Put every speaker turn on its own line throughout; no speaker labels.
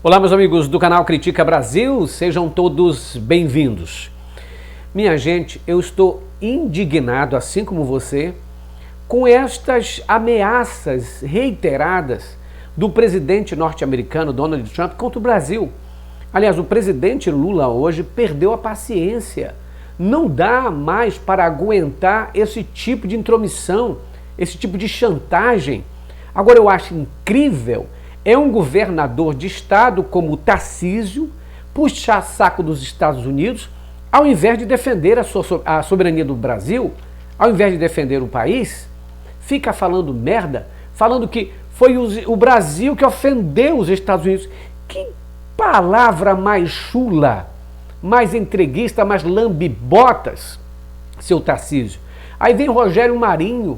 Olá, meus amigos do canal Critica Brasil, sejam todos bem-vindos. Minha gente, eu estou indignado, assim como você, com estas ameaças reiteradas do presidente norte-americano Donald Trump contra o Brasil. Aliás, o presidente Lula hoje perdeu a paciência. Não dá mais para aguentar esse tipo de intromissão, esse tipo de chantagem. Agora, eu acho incrível é um governador de estado como o Tarcísio puxar saco dos Estados Unidos, ao invés de defender a soberania do Brasil, ao invés de defender o país, fica falando merda, falando que foi o Brasil que ofendeu os Estados Unidos. Que palavra mais chula, mais entreguista, mais lambibotas, seu Tarcísio. Aí vem o Rogério Marinho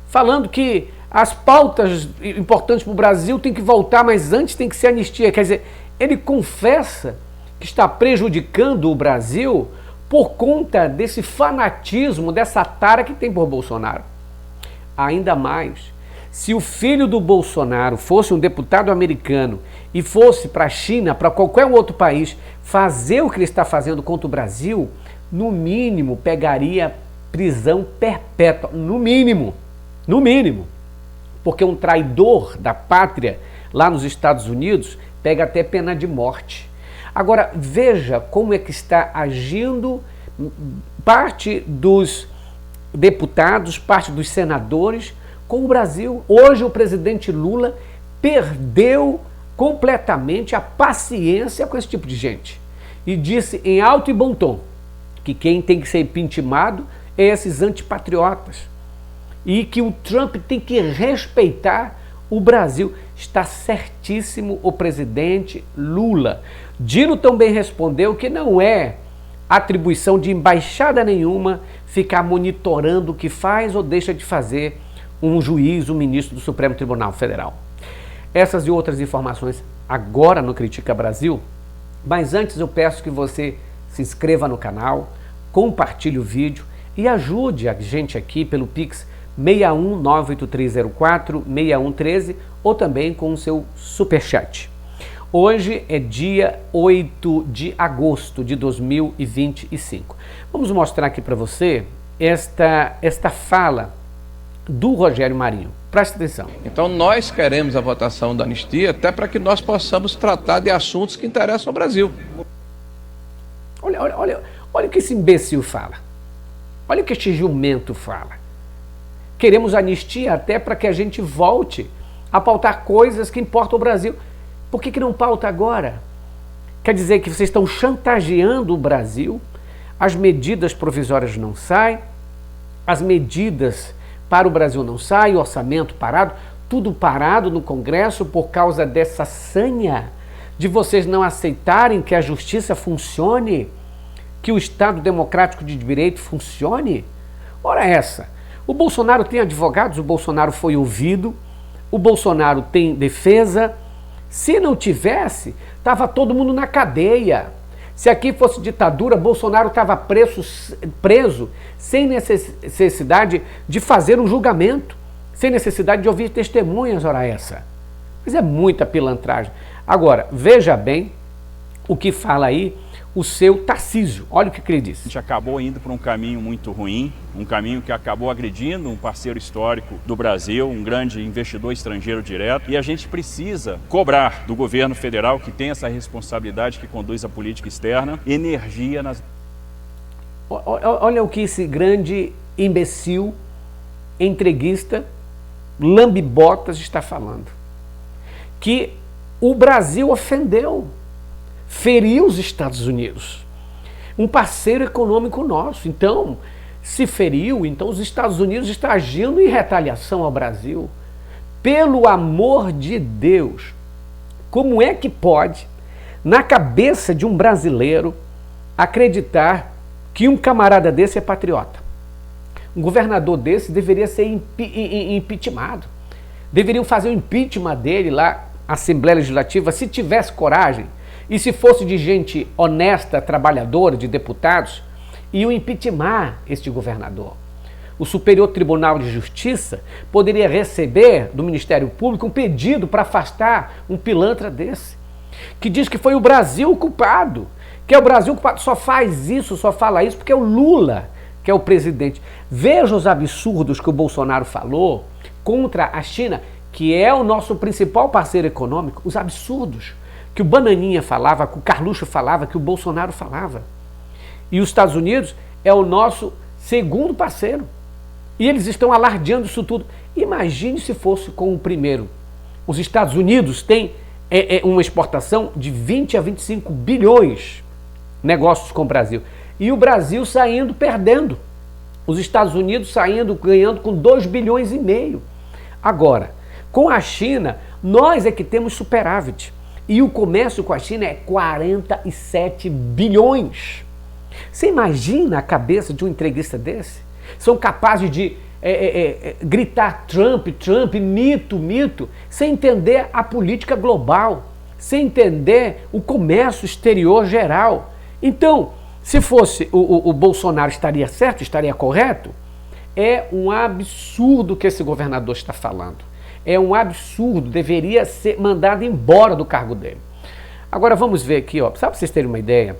falando que as pautas importantes para o Brasil têm que voltar, mas antes tem que ser anistia. Quer dizer, ele confessa que está prejudicando o Brasil por conta desse fanatismo, dessa tara que tem por Bolsonaro. Ainda mais, se o filho do Bolsonaro fosse um deputado americano e fosse para a China, para qualquer outro país, fazer o que ele está fazendo contra o Brasil, no mínimo pegaria prisão perpétua, no mínimo. Porque um traidor da pátria lá nos Estados Unidos pega até pena de morte. Agora, veja como é que está agindo parte dos deputados, parte dos senadores com o Brasil. Hoje o presidente Lula perdeu completamente a paciência com esse tipo de gente e disse em alto e bom tom que quem tem que ser impeachmentado é esses antipatriotas. E que o Trump tem que respeitar o Brasil. Está certíssimo o presidente Lula. Dino também respondeu que não é atribuição de embaixada nenhuma ficar monitorando o que faz ou deixa de fazer um juiz, um ministro do Supremo Tribunal Federal. Essas e outras informações agora no Critica Brasil. Mas antes eu peço que você se inscreva no canal, compartilhe o vídeo e ajude a gente aqui pelo Pix 61983046113 ou também com o seu superchat. Hoje é dia 8 de agosto de 2025. Vamos mostrar aqui para você esta fala do Rogério Marinho. Presta atenção.
Então nós queremos a votação da anistia até para que nós possamos tratar de assuntos que interessam ao Brasil.
Olha o que esse imbecil fala. Olha o que este jumento fala. Queremos anistia até para que a gente volte a pautar coisas que importam ao Brasil. Por que não pauta agora? Quer dizer que vocês estão chantageando o Brasil, as medidas provisórias não saem, as medidas para o Brasil não saem, o orçamento parado, tudo parado no Congresso por causa dessa sanha de vocês não aceitarem que a justiça funcione, que o Estado democrático de direito funcione. Ora essa. O Bolsonaro tem advogados, o Bolsonaro foi ouvido, o Bolsonaro tem defesa. Se não tivesse, estava todo mundo na cadeia. Se aqui fosse ditadura, Bolsonaro estava preso sem necessidade de fazer um julgamento, sem necessidade de ouvir testemunhas, ora essa. Mas é muita pilantragem. Agora, veja bem o que fala aí o seu Tarcísio. Olha o que ele disse.
A gente acabou indo por um caminho muito ruim, um caminho que acabou agredindo um parceiro histórico do Brasil, um grande investidor estrangeiro direto, e a gente precisa cobrar do governo federal, que tem essa responsabilidade que conduz a política externa, energia nas...
Olha o que esse grande imbecil, entreguista, lambibotas está falando. Que o Brasil ofendeu, feriu os Estados Unidos, um parceiro econômico nosso. Então, se feriu, então os Estados Unidos estão agindo em retaliação ao Brasil. Pelo amor de Deus, como é que pode, na cabeça de um brasileiro, acreditar que um camarada desse é patriota? Um governador desse deveria ser impeachmentado. Deveriam fazer o impeachment dele lá, Assembleia Legislativa, se tivesse coragem. E se fosse de gente honesta, trabalhadora, de deputados, iam impeachment este governador. O Superior Tribunal de Justiça poderia receber do Ministério Público um pedido para afastar um pilantra desse. que diz que foi o Brasil o culpado, que é o Brasil o culpado, só faz isso, só fala isso porque é o Lula que é o presidente. Veja os absurdos que o Bolsonaro falou contra a China, que é o nosso principal parceiro econômico, os absurdos que o Bananinha falava, que o Carluxo falava, que o Bolsonaro falava. E os Estados Unidos é o nosso segundo parceiro. E eles estão alardeando isso tudo. Imagine se fosse com o primeiro. Os Estados Unidos têm uma exportação de 20 a 25 bilhões negócios com o Brasil. E o Brasil saindo perdendo. Os Estados Unidos saindo ganhando com 2 bilhões e meio. Agora, com a China, nós é que temos superávit. E o comércio com a China é 47 bilhões. Você imagina a cabeça de um entreguista desse? São capazes de gritar Trump, Trump, mito, mito, sem entender a política global, sem entender o comércio exterior geral. Então, se fosse o Bolsonaro, estaria certo, estaria correto? É um absurdo que esse governador está falando. É um absurdo, deveria ser mandado embora do cargo dele. Agora vamos ver aqui, ó, só para vocês terem uma ideia,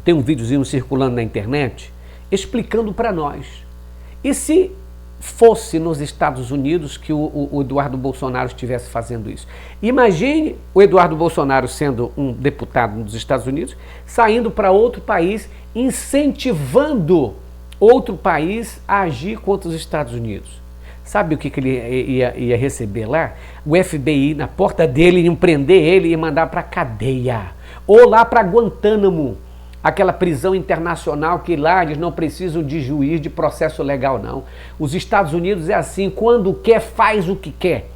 tem um videozinho circulando na internet explicando para nós. E se fosse nos Estados Unidos que o Eduardo Bolsonaro estivesse fazendo isso? Imagine o Eduardo Bolsonaro sendo um deputado nos Estados Unidos, saindo para outro país, incentivando outro país a agir contra os Estados Unidos. Sabe o que ele ia receber lá? O FBI na porta dele, ia prender ele e mandar para a cadeia. Ou lá para Guantánamo, aquela prisão internacional que lá eles não precisam de juiz, de processo legal, não. Os Estados Unidos é assim, quando quer, faz o que quer.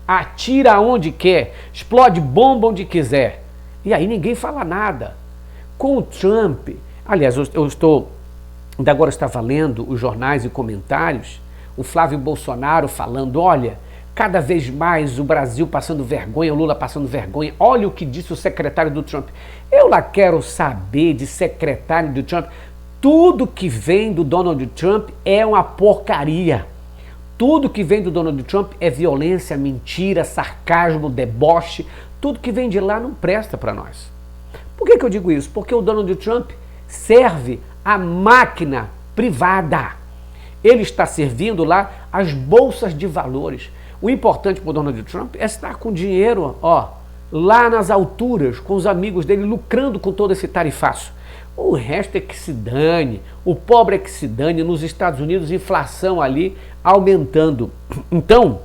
Atira onde quer, explode bomba onde quiser. E aí ninguém fala nada. Com o Trump, aliás, eu estou, ainda agora estava lendo os jornais e comentários, o Flávio Bolsonaro falando, olha, cada vez mais o Brasil passando vergonha, o Lula passando vergonha, olha o que disse o secretário do Trump. Eu lá quero saber de secretário do Trump, tudo que vem do Donald Trump é uma porcaria. Tudo que vem do Donald Trump é violência, mentira, sarcasmo, deboche, tudo que vem de lá não presta para nós. Por que eu digo isso? Porque o Donald Trump serve a máquina privada. Ele está servindo lá as bolsas de valores. O importante para o Donald Trump é estar com dinheiro, ó, lá nas alturas, com os amigos dele, lucrando com todo esse tarifaço. O resto é que se dane, o pobre é que se dane. Nos Estados Unidos, inflação ali aumentando. Então,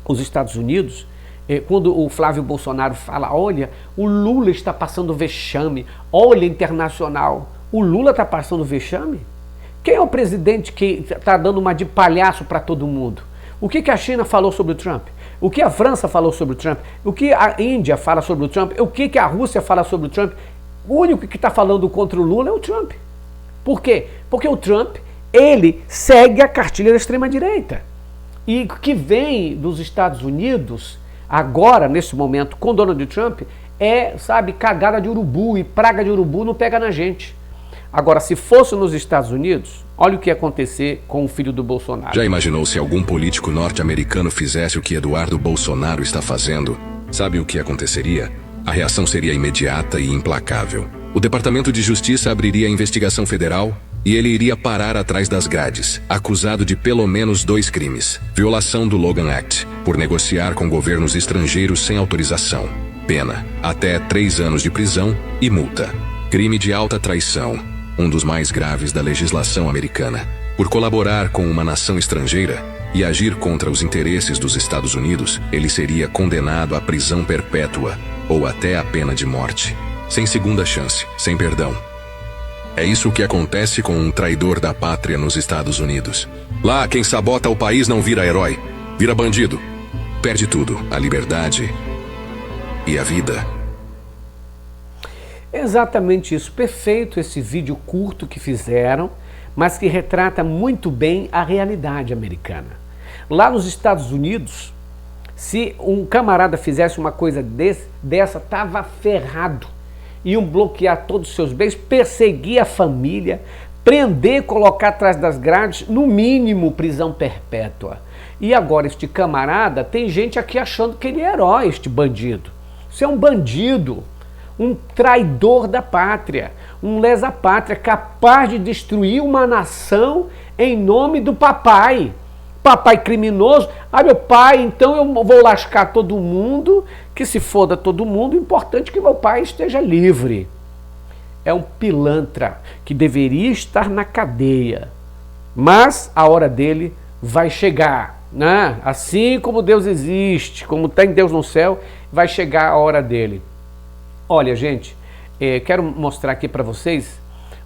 os Estados Unidos, quando o Flávio Bolsonaro fala, olha, o Lula está passando vexame, olha, internacional, o Lula está passando vexame? Quem é o presidente que está dando uma de palhaço para todo mundo? O que a China falou sobre o Trump? O que a França falou sobre o Trump? O que a Índia fala sobre o Trump? O que a Rússia fala sobre o Trump? O único que está falando contra o Lula é o Trump. Por quê? Porque o Trump, ele segue a cartilha da extrema-direita. E o que vem dos Estados Unidos, agora, nesse momento, com Donald Trump, é, sabe, cagada de urubu, e praga de urubu não pega na gente. Agora, se fosse nos Estados Unidos, olha o que ia acontecer com o filho do Bolsonaro.
Já imaginou se algum político norte-americano fizesse o que Eduardo Bolsonaro está fazendo? Sabe o que aconteceria? A reação seria imediata e implacável. O Departamento de Justiça abriria a investigação federal e ele iria parar atrás das grades, acusado de pelo menos 2 crimes. Violação do Logan Act, por negociar com governos estrangeiros sem autorização. Pena, até 3 anos de prisão e multa. Crime de alta traição, um dos mais graves da legislação americana. Por colaborar com uma nação estrangeira e agir contra os interesses dos Estados Unidos, ele seria condenado à prisão perpétua ou até a pena de morte. Sem segunda chance, sem perdão. É isso que acontece com um traidor da pátria nos Estados Unidos. Lá, quem sabota o país não vira herói, vira bandido. Perde tudo, a liberdade e a vida.
Exatamente isso, perfeito esse vídeo curto que fizeram, mas que retrata muito bem a realidade americana. Lá nos Estados Unidos, se um camarada fizesse uma coisa dessa, estava ferrado. Iam bloquear todos os seus bens, perseguir a família, prender, colocar atrás das grades, no mínimo prisão perpétua. E agora este camarada, tem gente aqui achando que ele é herói, este bandido. Isso é um bandido. um traidor da pátria, um lesa-pátria, capaz de destruir uma nação em nome do papai. Papai criminoso, meu pai, então eu vou lascar todo mundo, que se foda todo mundo, o importante é que meu pai esteja livre. É um pilantra que deveria estar na cadeia, mas a hora dele vai chegar, né? Assim como Deus existe, como tem Deus no céu, vai chegar a hora dele. Olha, gente, quero mostrar aqui para vocês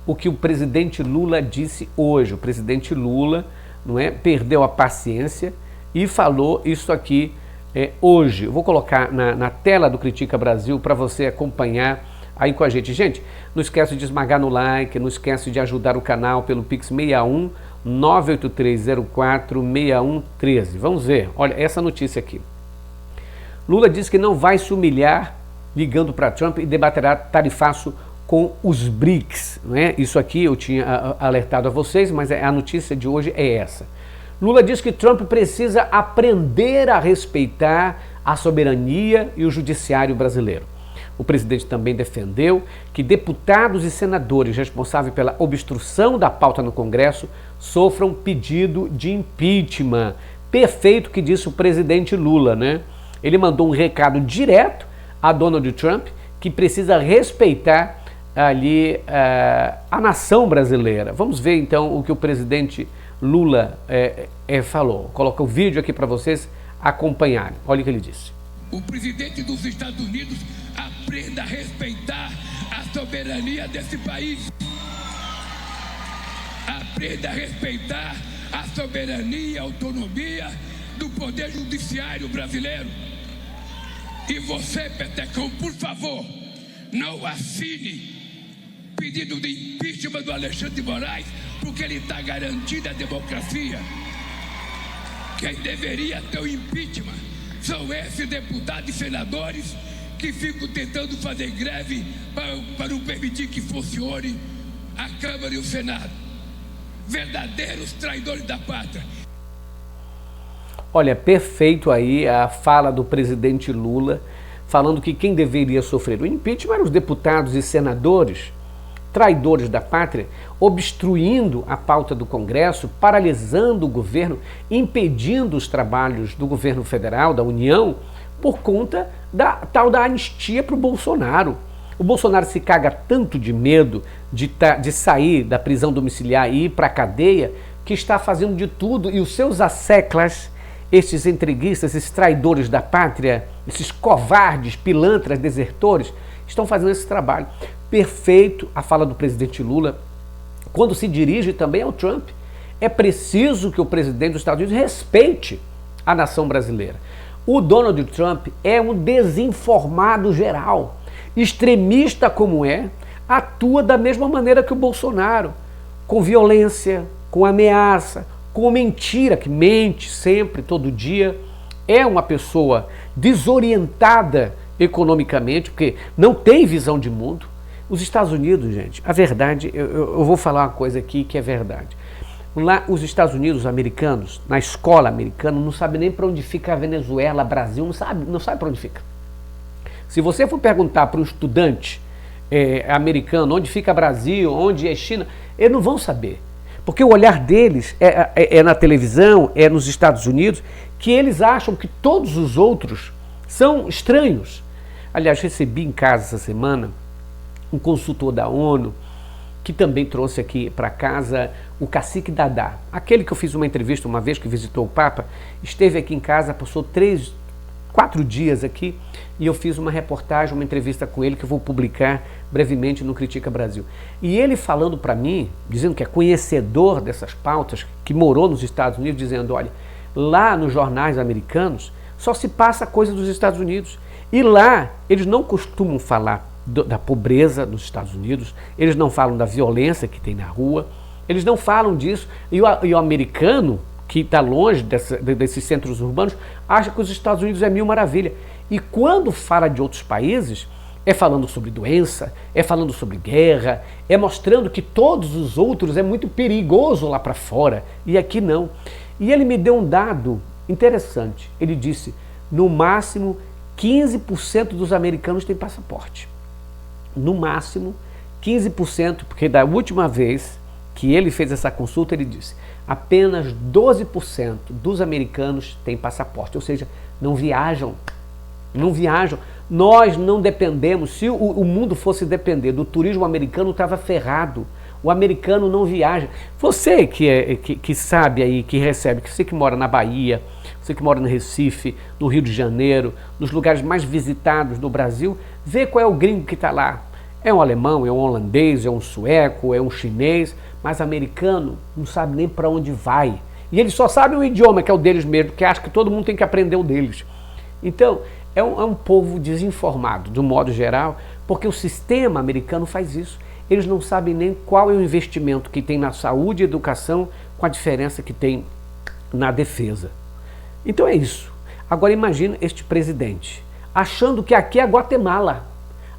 o que o presidente Lula disse hoje. O presidente Lula, não é, perdeu a paciência e falou isso aqui hoje. Eu vou colocar na tela do Critica Brasil para você acompanhar aí com a gente. Gente, não esquece de esmagar no like, não esquece de ajudar o canal pelo Pix 61 98304 6113. Vamos ver, olha essa notícia aqui. Lula diz que não vai se humilhar ligando para Trump e debaterá tarifaço com os BRICS. Não é? Isso aqui eu tinha alertado a vocês, mas a notícia de hoje é essa. Lula diz que Trump precisa aprender a respeitar a soberania e o judiciário brasileiro. O presidente também defendeu que deputados e senadores responsáveis pela obstrução da pauta no Congresso sofram pedido de impeachment. Perfeito que disse o presidente Lula, né? Ele mandou um recado direto a Donald Trump, que precisa respeitar ali a nação brasileira. Vamos ver então o que o presidente Lula falou. Coloca o vídeo aqui para vocês acompanharem. Olha o que ele disse.
O presidente dos Estados Unidos aprenda a respeitar a soberania desse país. Aprenda a respeitar a soberania e a autonomia do poder judiciário brasileiro. E você, Petecão, por favor, não assine pedido de impeachment do Alexandre de Moraes, porque ele está garantindo a democracia. Quem deveria ter o impeachment são esses deputados e senadores que ficam tentando fazer greve para não permitir que funcione a Câmara e o Senado. Verdadeiros traidores da pátria.
Olha, perfeito aí a fala do presidente Lula, falando que quem deveria sofrer o impeachment eram os deputados e senadores, traidores da pátria, obstruindo a pauta do Congresso, paralisando o governo, impedindo os trabalhos do governo federal, da União, por conta da tal da anistia para o Bolsonaro. O Bolsonaro se caga tanto de medo de sair da prisão domiciliar e ir para a cadeia, que está fazendo de tudo, e os seus asseclas, esses entreguistas, esses traidores da pátria, esses covardes, pilantras, desertores, estão fazendo esse trabalho. Perfeito a fala do presidente Lula, quando se dirige também ao Trump. É preciso que o presidente dos Estados Unidos respeite a nação brasileira. O Donald Trump é um desinformado geral, extremista como atua da mesma maneira que o Bolsonaro, com violência, com ameaça, com mentira, que mente sempre, todo dia. É uma pessoa desorientada economicamente, porque não tem visão de mundo. Os Estados Unidos, gente, a verdade, eu vou falar uma coisa aqui que é verdade. Lá, os Estados Unidos, os americanos, na escola americana, não sabem nem para onde fica a Venezuela, Brasil, não sabe para onde fica. Se você for perguntar para um estudante americano onde fica Brasil, onde é China, eles não vão saber. Porque o olhar deles é na televisão, é nos Estados Unidos, que eles acham que todos os outros são estranhos. Aliás, recebi em casa essa semana um consultor da ONU, que também trouxe aqui para casa o cacique Dadá. Aquele que eu fiz uma entrevista uma vez, que visitou o Papa, esteve aqui em casa, passou 4 dias aqui, e eu fiz uma reportagem, uma entrevista com ele, que eu vou publicar brevemente no Critica Brasil. E ele falando para mim, dizendo que é conhecedor dessas pautas, que morou nos Estados Unidos, dizendo, olha, lá nos jornais americanos só se passa coisa dos Estados Unidos. E lá eles não costumam falar da pobreza nos Estados Unidos, eles não falam da violência que tem na rua, eles não falam disso. E o americano, que está longe desses centros urbanos, acha que os Estados Unidos é mil maravilha. E quando fala de outros países, é falando sobre doença, é falando sobre guerra, é mostrando que todos os outros é muito perigoso lá para fora, e aqui não. E ele me deu um dado interessante. Ele disse, no máximo 15% dos americanos têm passaporte. no máximo 15%, porque da última vez que ele fez essa consulta, ele disse, apenas 12% dos americanos têm passaporte, ou seja, não viajam. Não viajam. Nós não dependemos, se o mundo fosse depender do turismo americano, estava ferrado. O americano não viaja. Você que sabe aí, que recebe, você que mora na Bahia, você que mora no Recife, no Rio de Janeiro, nos lugares mais visitados do Brasil, vê qual é o gringo que está lá. É um alemão, é um holandês, é um sueco, é um chinês, mas americano não sabe nem para onde vai. E eles só sabem o idioma, que é o deles mesmo, que acha que todo mundo tem que aprender o deles. Então, é um povo desinformado, de um modo geral, porque o sistema americano faz isso. Eles não sabem nem qual é o investimento que tem na saúde e educação, com a diferença que tem na defesa. Então é isso. Agora imagina este presidente, achando que aqui é Guatemala,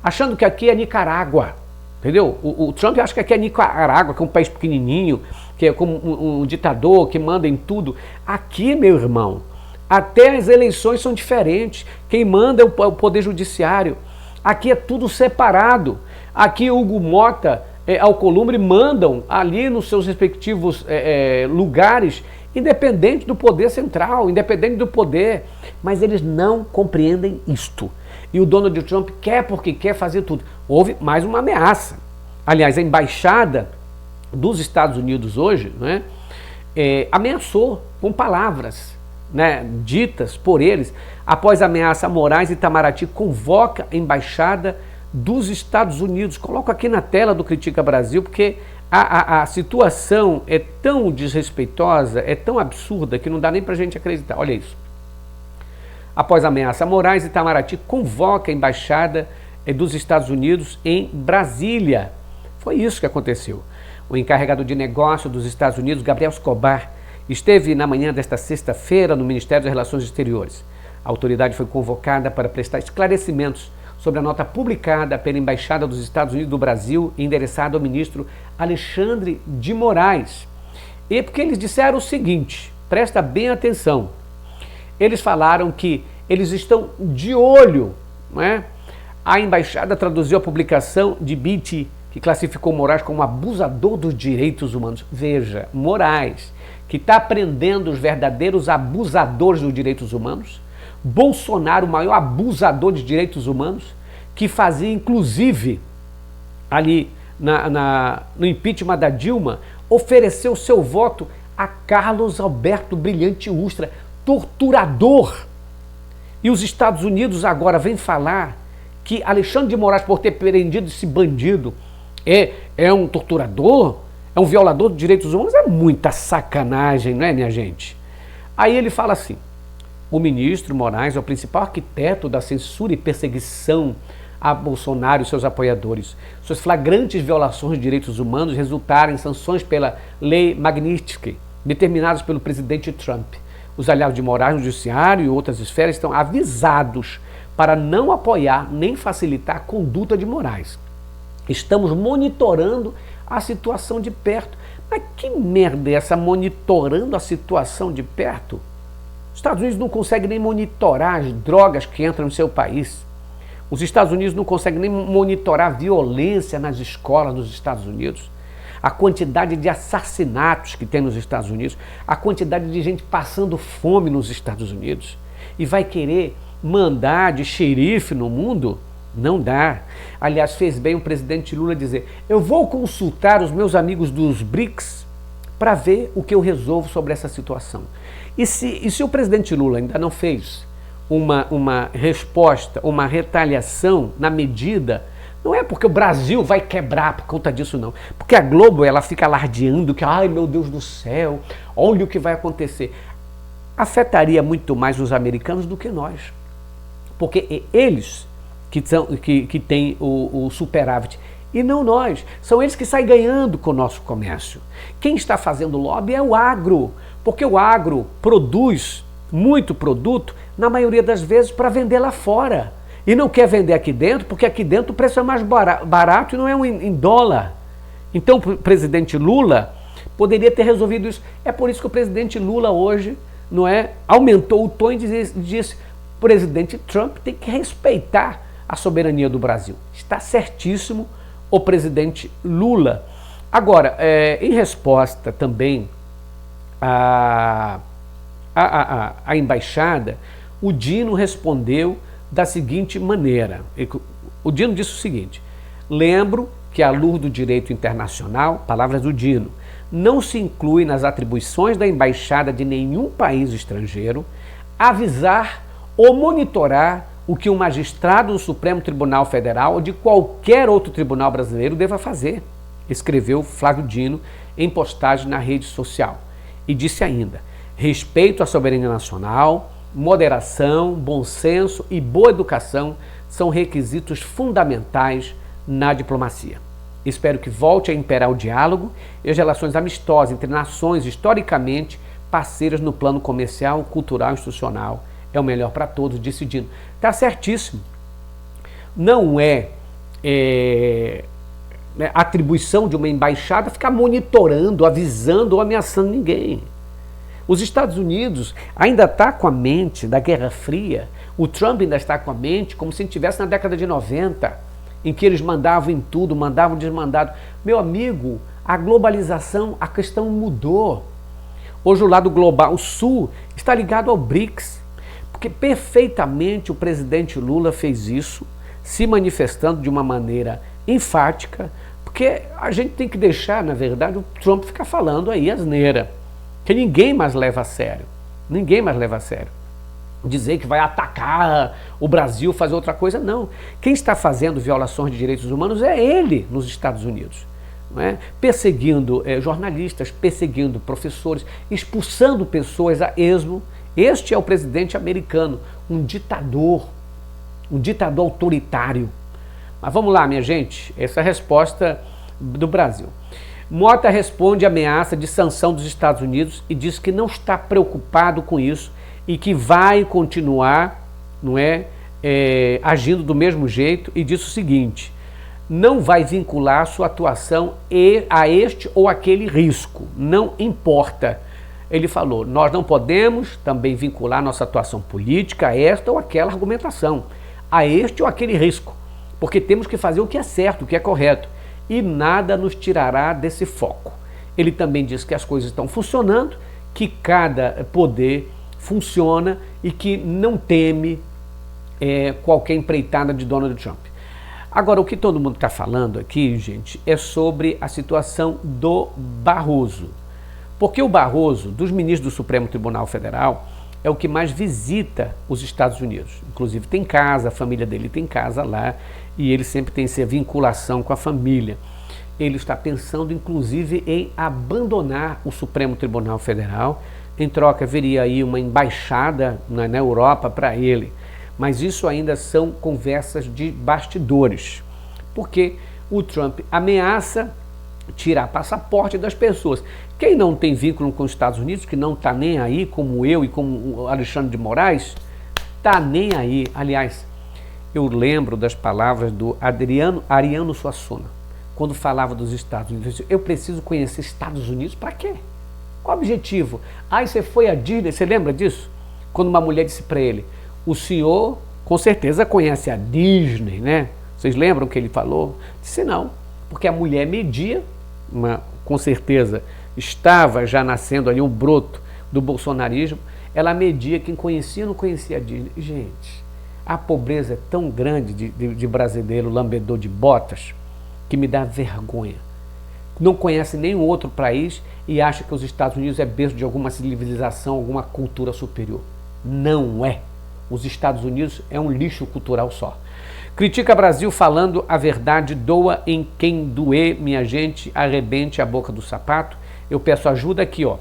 achando que aqui é Nicarágua, entendeu? O Trump acha que aqui é Nicarágua, que é um país pequenininho, que é como um ditador que manda em tudo. Aqui, meu irmão, até as eleições são diferentes. Quem manda é o Poder Judiciário. Aqui é tudo separado. Aqui Hugo Mota, Alcolumbre mandam ali nos seus respectivos lugares, independente do poder central, independente do poder. Mas eles não compreendem isto. E o Donald Trump quer porque quer fazer tudo. Houve mais uma ameaça. Aliás, a embaixada dos Estados Unidos hoje, né, ameaçou com palavras, né, ditas por eles. Após a ameaça a Moraes, Itamaraty convoca a embaixada dos Estados Unidos. Coloco aqui na tela do Critica Brasil, porque a situação é tão desrespeitosa, é tão absurda, que não dá nem pra gente acreditar. Olha isso. Após a ameaça a Moraes, Itamaraty convoca a embaixada dos Estados Unidos em Brasília. Foi isso que aconteceu. O encarregado de negócio dos Estados Unidos, Gabriel Escobar, esteve na manhã desta sexta-feira no Ministério das Relações Exteriores. A autoridade foi convocada para prestar esclarecimentos sobre a nota publicada pela Embaixada dos Estados Unidos do Brasil, endereçada ao ministro Alexandre de Moraes. E porque eles disseram o seguinte, presta bem atenção, eles falaram que eles estão de olho, não é? A embaixada traduziu a publicação de Beatty, que classificou Moraes como abusador dos direitos humanos. Veja, Moraes, que está prendendo os verdadeiros abusadores dos direitos humanos, Bolsonaro, o maior abusador de direitos humanos, que fazia, inclusive, ali no impeachment da Dilma, ofereceu seu voto a Carlos Alberto Brilhante Ustra, torturador. E os Estados Unidos agora vêm falar que Alexandre de Moraes, por ter prendido esse bandido, é um torturador, é um violador de direitos humanos. É muita sacanagem, não é, minha gente? Aí ele fala assim, o ministro Moraes é o principal arquiteto da censura e perseguição a Bolsonaro e seus apoiadores. Suas flagrantes violações de direitos humanos resultaram em sanções pela Lei Magnitsky, determinadas pelo presidente Trump. Os aliados de Moraes no judiciário e outras esferas estão avisados para não apoiar nem facilitar a conduta de Moraes. Estamos monitorando a situação de perto. Mas que merda é essa, monitorando a situação de perto? Os Estados Unidos não conseguem nem monitorar as drogas que entram no seu país. Os Estados Unidos não conseguem nem monitorar a violência nas escolas dos Estados Unidos. A quantidade de assassinatos que tem nos Estados Unidos, a quantidade de gente passando fome nos Estados Unidos. E vai querer mandar de xerife no mundo? Não dá. Aliás, fez bem o presidente Lula dizer, eu vou consultar os meus amigos dos BRICS para ver o que eu resolvo sobre essa situação. E se o presidente Lula ainda não fez uma resposta, uma retaliação na medida, não é porque o Brasil vai quebrar por conta disso, não. Porque a Globo, ela fica alardeando que, ai meu Deus do céu, olha o que vai acontecer. Afetaria muito mais os americanos do que nós. Porque eles que têm o superávit, e não nós. São eles que saem ganhando com o nosso comércio. Quem está fazendo lobby é o agro, porque o agro produz muito produto, na maioria das vezes, para vender lá fora. E não quer vender aqui dentro, porque aqui dentro o preço é mais barato e não é em dólar. Então o presidente Lula poderia ter resolvido isso. É por isso que o presidente Lula hoje, não é, aumentou o tom e disse, o presidente Trump tem que respeitar a soberania do Brasil. Está certíssimo o presidente Lula. Agora, em resposta também à embaixada, o Dino respondeu da seguinte maneira. O Dino disse o seguinte: lembro que à luz do direito internacional, palavras do Dino, não se inclui nas atribuições da embaixada de nenhum país estrangeiro avisar ou monitorar o que um magistrado do Supremo Tribunal Federal ou de qualquer outro tribunal brasileiro deva fazer, escreveu Flávio Dino em postagem na rede social. E disse ainda: respeito à soberania nacional, moderação, bom senso e boa educação são requisitos fundamentais na diplomacia. Espero que volte a imperar o diálogo e as relações amistosas entre nações historicamente parceiras no plano comercial, cultural e institucional. É o melhor para todos, disse Dino. Está certíssimo. Não é atribuição de uma embaixada ficar monitorando, avisando ou ameaçando ninguém. Os Estados Unidos ainda está com a mente da Guerra Fria, o Trump ainda está com a mente como se estivesse na década de 90, em que eles mandavam em tudo, mandavam desmandado. Meu amigo, a globalização, a questão mudou. Hoje o lado global, o Sul, está ligado ao BRICS, porque perfeitamente o presidente Lula fez isso, se manifestando de uma maneira enfática, porque a gente tem que deixar, na verdade, o Trump ficar falando aí asneira, que ninguém mais leva a sério, ninguém mais leva a sério. Dizer que vai atacar o Brasil, fazer outra coisa, não. Quem está fazendo violações de direitos humanos é ele nos Estados Unidos. Não é? Perseguindo jornalistas, perseguindo professores, expulsando pessoas a esmo. Este é o presidente americano, um ditador autoritário. Mas vamos lá, minha gente, essa é a resposta do Brasil. Mota responde à ameaça de sanção dos Estados Unidos e diz que não está preocupado com isso e que vai continuar, agindo do mesmo jeito, e diz o seguinte: não vai vincular sua atuação a este ou aquele risco, não importa. Ele falou: nós não podemos também vincular nossa atuação política a esta ou aquela argumentação, a este ou aquele risco, porque temos que fazer o que é certo, o que é correto, e nada nos tirará desse foco. Ele também diz que as coisas estão funcionando, que cada poder funciona e que não teme qualquer empreitada de Donald Trump. Agora, o que todo mundo está falando aqui, gente, é sobre a situação do Barroso. Porque o Barroso, dos ministros do Supremo Tribunal Federal, é o que mais visita os Estados Unidos. Inclusive tem casa, a família dele tem casa lá, e ele sempre tem essa vinculação com a família. Ele está pensando, inclusive, em abandonar o Supremo Tribunal Federal. Em troca, viria aí uma embaixada na Europa para ele. Mas isso ainda são conversas de bastidores. Porque o Trump ameaça tirar passaporte das pessoas. Quem não tem vínculo com os Estados Unidos, que não está nem aí, como eu e como o Alexandre de Moraes, está nem aí. Aliás, eu lembro das palavras do Ariano Suassuna, quando falava dos Estados Unidos. Eu preciso conhecer Estados Unidos para quê? Qual o objetivo? Você foi à Disney, você lembra disso? Quando uma mulher disse para ele: o senhor com certeza conhece a Disney, né? Vocês lembram que ele falou? Disse não, porque a mulher media, com certeza estava já nascendo ali um broto do bolsonarismo, ela media quem conhecia ou não conhecia a Disney. Gente, a pobreza é tão grande de brasileiro lambedor de botas que me dá vergonha. Não conhece nenhum outro país e acha que os Estados Unidos é berço de alguma civilização, alguma cultura superior. Não é. Os Estados Unidos é um lixo cultural só. Critica Brasil falando a verdade, doa em quem doer, minha gente, arrebente a boca do sapato. Eu peço ajuda aqui, ó.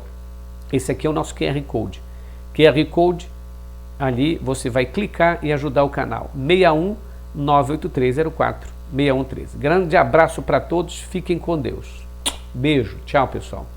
Esse aqui é o nosso QR Code. QR Code, ali você vai clicar e ajudar o canal. 61 98304 6113. Grande abraço para todos, fiquem com Deus. Beijo, tchau pessoal.